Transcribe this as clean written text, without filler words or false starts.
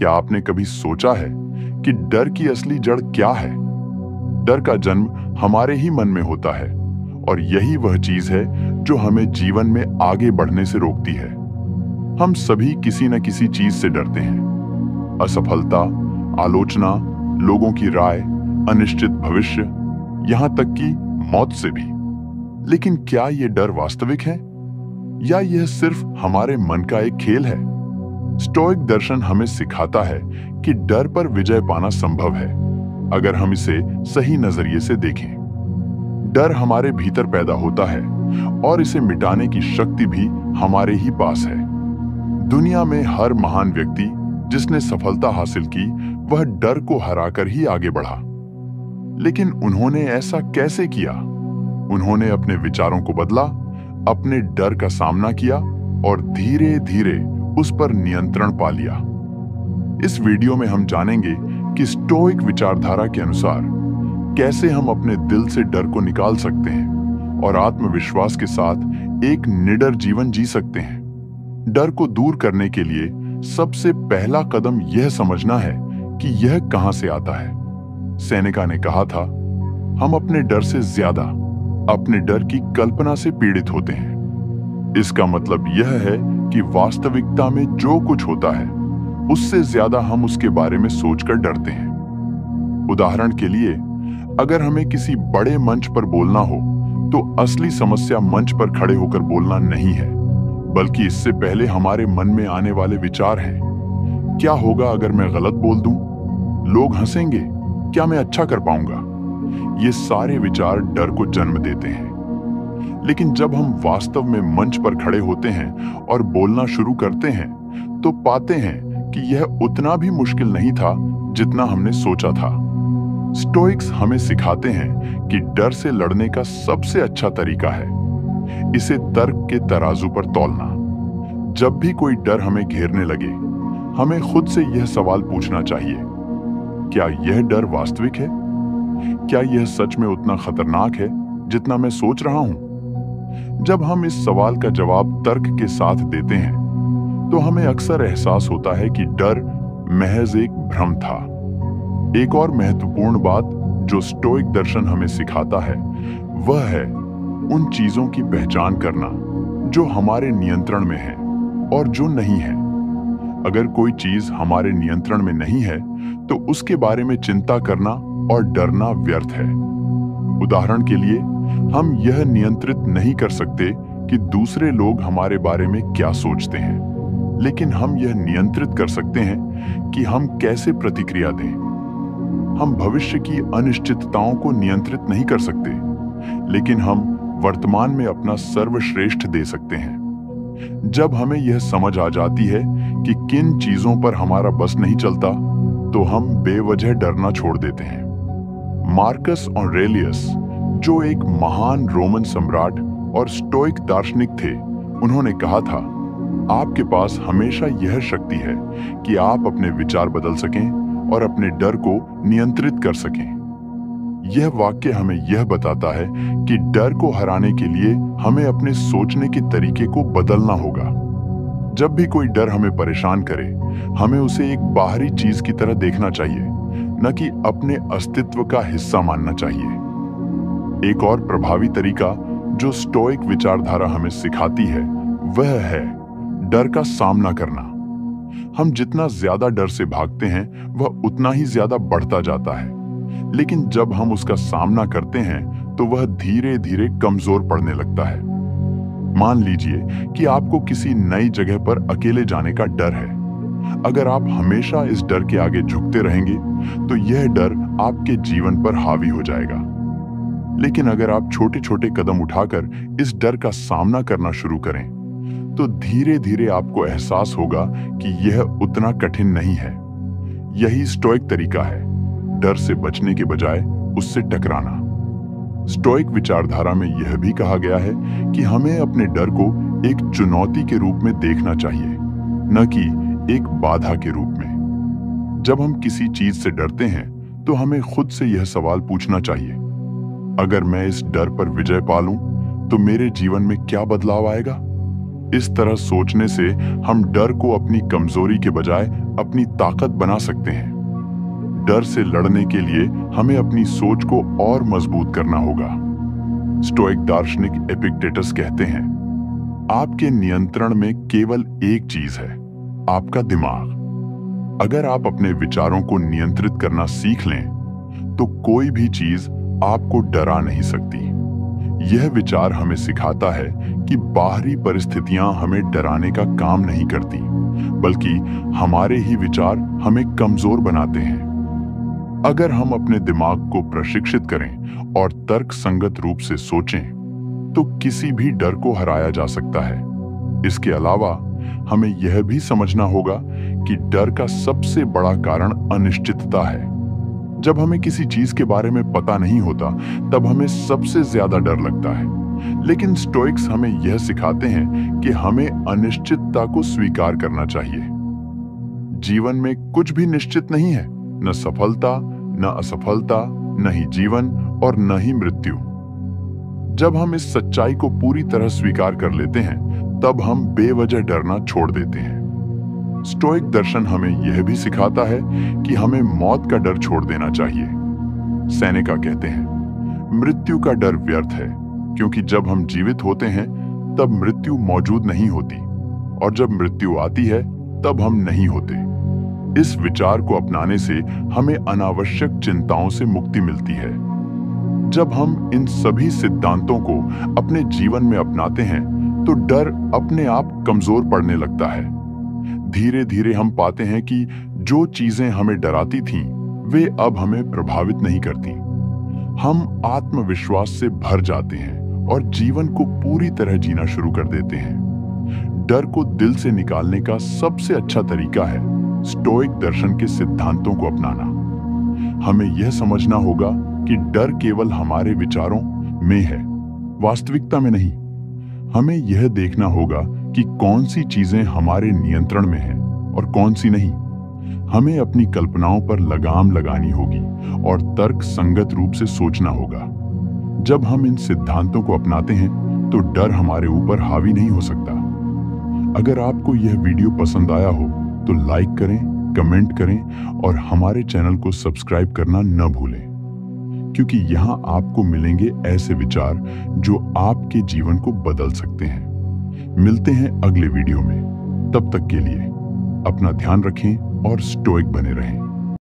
क्या आपने कभी सोचा है कि डर की असली जड़ क्या है? डर का जन्म हमारे ही मन में होता है और यही वह चीज है जो हमें जीवन में आगे बढ़ने से रोकती है। हम सभी किसी न किसी चीज से डरते हैं। असफलता, आलोचना, लोगों की राय, अनिश्चित भविष्य, यहां तक कि मौत से भी। लेकिन क्या यह डर वास्तविक है या यह सिर्फ हमारे मन का एक खेल है? स्टोइक दर्शन हमें सिखाता है कि डर पर विजय पाना संभव है अगर हम इसे सही नजरिए से देखें। डर हमारे भीतर पैदा होता है और इसे मिटाने की शक्ति भी हमारे ही पास है। दुनिया में हर महान व्यक्ति जिसने सफलता हासिल की वह डर को हराकर ही आगे बढ़ा। लेकिन उन्होंने ऐसा कैसे किया? उन्होंने अपने विचारों को बदला, अपने डर का सामना किया और धीरे धीरे उस पर नियंत्रण पा लिया। इस वीडियो में हम जानेंगे कि स्टोइक विचारधारा के अनुसार कैसे हम अपने दिल से डर को निकाल सकते हैं और आत्मविश्वास के साथ एक निडर जीवन जी सकते हैं। डर को दूर करने के लिए सबसे पहला कदम यह समझना है कि यह कहां से आता है। सेनेका ने कहा था, हम अपने डर से ज्यादा अपने डर की कल्पना से पीड़ित होते हैं। इसका मतलब यह है कि वास्तविकता में जो कुछ होता है उससे ज्यादा हम उसके बारे में सोचकर डरते हैं। उदाहरण के लिए, अगर हमें किसी बड़े मंच पर बोलना हो तो असली समस्या मंच पर खड़े होकर बोलना नहीं है, बल्कि इससे पहले हमारे मन में आने वाले विचार हैं। क्या होगा अगर मैं गलत बोल दूं? लोग हंसेंगे? क्या मैं अच्छा कर पाऊंगा? ये सारे विचार डर को जन्म देते हैं। लेकिन जब हम वास्तव में मंच पर खड़े होते हैं और बोलना शुरू करते हैं तो पाते हैं कि यह उतना भी मुश्किल नहीं था जितना हमने सोचा था। स्टोइक्स हमें सिखाते हैं कि डर से लड़ने का सबसे अच्छा तरीका है इसे तर्क के तराजू पर तौलना। जब भी कोई डर हमें घेरने लगे, हमें खुद से यह सवाल पूछना चाहिए, क्या यह डर वास्तविक है? क्या यह सच में उतना खतरनाक है जितना मैं सोच रहा हूं? जब हम इस सवाल का जवाब तर्क के साथ देते हैं तो हमें अक्सर एहसास होता है कि डर महज एक भ्रम था। एक और महत्वपूर्ण बात जो स्टोइक दर्शन हमें सिखाता है वह है उन चीजों की पहचान करना जो हमारे नियंत्रण में है और जो नहीं है। अगर कोई चीज हमारे नियंत्रण में नहीं है तो उसके बारे में चिंता करना और डरना व्यर्थ है। उदाहरण के लिए, हम यह नियंत्रित नहीं कर सकते कि दूसरे लोग हमारे बारे में क्या सोचते हैं, लेकिन हम यह नियंत्रित कर सकते हैं कि हम कैसे प्रतिक्रिया दें। हम भविष्य की अनिश्चितताओं को नियंत्रित नहीं कर सकते, लेकिन हम वर्तमान में अपना सर्वश्रेष्ठ दे सकते हैं। जब हमें यह समझ आ जाती है कि किन चीजों पर हमारा बस नहीं चलता, तो हम बेवजह डरना छोड़ देते हैं। मार्कस ऑरेलियस, जो एक महान रोमन सम्राट और स्टोइक दार्शनिक थे, उन्होंने कहा था, आपके पास हमेशा यह शक्ति है कि आप अपने विचार बदल सकें और अपने डर को नियंत्रित कर सकें। यह वाक्य हमें यह बताता है कि डर को हराने के लिए हमें अपने सोचने के तरीके को बदलना होगा। जब भी कोई डर हमें परेशान करे, हमें उसे एक बाहरी चीज की तरह देखना चाहिए, न कि अपने अस्तित्व का हिस्सा मानना चाहिए। एक और प्रभावी तरीका जो स्टोइक विचारधारा हमें सिखाती है वह है डर का सामना करना। हम जितना ज्यादा डर से भागते हैं वह उतना ही ज्यादा बढ़ता जाता है, लेकिन जब हम उसका सामना करते हैं तो वह धीरे धीरे कमजोर पड़ने लगता है। मान लीजिए कि आपको किसी नई जगह पर अकेले जाने का डर है। अगर आप हमेशा इस डर के आगे झुकते रहेंगे तो यह डर आपके जीवन पर हावी हो जाएगा। लेकिन अगर आप छोटे छोटे कदम उठाकर इस डर का सामना करना शुरू करें तो धीरे धीरे आपको एहसास होगा कि यह उतना कठिन नहीं है। यही स्टोइक तरीका है, डर से बचने के बजाय उससे टकराना। स्टोइक विचारधारा में यह भी कहा गया है कि हमें अपने डर को एक चुनौती के रूप में देखना चाहिए, न कि एक बाधा के रूप में। जब हम किसी चीज से डरते हैं तो हमें खुद से यह सवाल पूछना चाहिए, अगर मैं इस डर पर विजय पा लूं तो मेरे जीवन में क्या बदलाव आएगा? इस तरह सोचने से हम डर को अपनी कमजोरी के बजाय अपनी ताकत बना सकते हैं। डर से लड़ने के लिए हमें अपनी सोच को और मजबूत करना होगा। स्टोइक दार्शनिक एपिक्टेटस कहते हैं, आपके नियंत्रण में केवल एक चीज है, आपका दिमाग। अगर आप अपने विचारों को नियंत्रित करना सीख लें, तो कोई भी चीज आपको डरा नहीं सकती। यह विचार हमें सिखाता है कि बाहरी परिस्थितियां हमें डराने का काम नहीं करती, बल्कि हमारे ही विचार हमें कमजोर बनाते हैं। अगर हम अपने दिमाग को प्रशिक्षित करें और तर्क संगत रूप से सोचें, तो किसी भी डर को हराया जा सकता है। इसके अलावा हमें यह भी समझना होगा कि डर का सबसे बड़ा कारण अनिश्चितता है। जब हमें किसी चीज के बारे में पता नहीं होता, तब हमें सबसे ज्यादा डर लगता है। लेकिन स्टोइक्स हमें यह सिखाते हैं कि हमें अनिश्चितता को स्वीकार करना चाहिए। जीवन में कुछ भी निश्चित नहीं है, न सफलता, न असफलता, न ही जीवन और न ही मृत्यु। जब हम इस सच्चाई को पूरी तरह स्वीकार कर लेते हैं, तब हम बेवजह डरना छोड़ देते हैं। स्टोइक दर्शन हमें यह भी सिखाता है कि हमें मौत का डर छोड़ देना चाहिए। सेनेका कहते हैं, मृत्यु का डर व्यर्थ है, क्योंकि जब हम जीवित होते हैं तब मृत्यु मौजूद नहीं होती, और जब मृत्यु आती है तब हम नहीं होते। इस विचार को अपनाने से हमें अनावश्यक चिंताओं से मुक्ति मिलती है। जब हम इन सभी सिद्धांतों को अपने जीवन में अपनाते हैं, तो डर अपने आप कमजोर पड़ने लगता है। धीरे धीरे हम पाते हैं कि जो चीजें हमें डराती थीं, वे अब हमें प्रभावित नहीं करती। हम आत्मविश्वास से भर जाते हैं और जीवन को पूरी तरह जीना शुरू कर देते हैं। डर को दिल से निकालने का सबसे अच्छा तरीका है स्टोइक दर्शन के सिद्धांतों को अपनाना। हमें यह समझना होगा कि डर केवल हमारे विचारों में है, वास्तविकता में नहीं। हमें यह देखना होगा कि कौन सी चीजें हमारे नियंत्रण में हैं और कौन सी नहीं। हमें अपनी कल्पनाओं पर लगाम लगानी होगी और तर्क संगत रूप से सोचना होगा। जब हम इन सिद्धांतों को अपनाते हैं, तो डर हमारे ऊपर हावी नहीं हो सकता। अगर आपको यह वीडियो पसंद आया हो, तो लाइक करें, कमेंट करें और हमारे चैनल को सब्सक्राइब करना न भूलें, क्योंकि यहाँ आपको मिलेंगे ऐसे विचार जो आपके जीवन को बदल सकते हैं। मिलते हैं अगले वीडियो में। तब तक के लिए अपना ध्यान रखें और स्टोइक बने रहें।